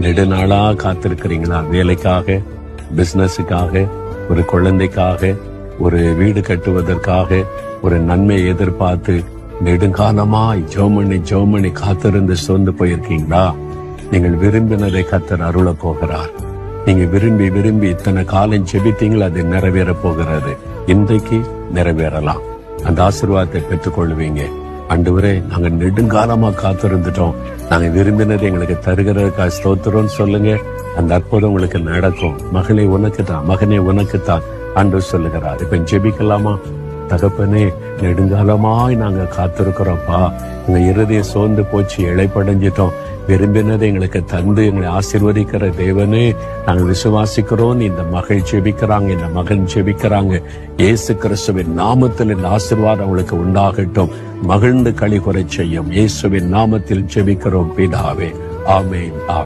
நெடுநாளா காத்திருக்கிறீங்களா? வேலைக்காக, பிசினஸுக்காக, ஒரு குழந்தைக்காக, ஒரு வீடு கட்டுவதற்காக, ஒரு நன்மை எதிர்பார்த்து நெடுங்காலமாய் ஜோமணி காத்திருந்து சோர்ந்து போயிருக்கீங்களா? நீங்கள் விரும்பினதை கர்த்தர் அருள போகிறார். நீங்க விரும்பி விரும்பி இத்தனை காலம் ஜெபித்தீங்களா, அது நிறைவேற போகிறது. இன்றைக்கு நிறைவேறலாம். அந்த ஆசீர்வாதத்தை பெற்றுக்கொள்வீங்க. ஆண்டவரே, நாங்க நெடுங்காலமா காத்திருந்துட்டோம், நாங்க விரும்பினதை எங்களுக்கு தருகிறதுக்காக ஸ்தோத்திரம் சொல்லுங்க. அந்த அற்புதம் உங்களுக்கு நடக்கும். மகளே உனக்கு தான், மகனே உனக்கு தான் ஆண்டவர் சொல்லுகிறார். இப்ப ஜெபிக்கலாமா? தகப்பனே, நெடுங்காலமாய் நாங்க காத்திருக்கிறோம்ப்பா. எங்க இருதயம் சோர்ந்து போச்சு, இளைப்படைஞ்சிட்டோம். விரும்பினதை எங்களுக்கு தந்து எங்களை ஆசீர்வதிக்கிற தேவனே, நாங்கள் விசுவாசிக்கிறோம். இந்த மகள் ஜெபிக்கிறாங்க, இந்த மகன் ஜெபிக்கிறாங்க. இயேசு கிறிஸ்துவின் நாமத்தில் இந்த ஆசீர்வாதம் அவங்களுக்கு உண்டாகட்டும். மகிழ்ந்து களி கூற செய்யும். இயேசுவின் நாமத்தில் ஜெபிக்கிறோம் பிதாவே. ஆமென்.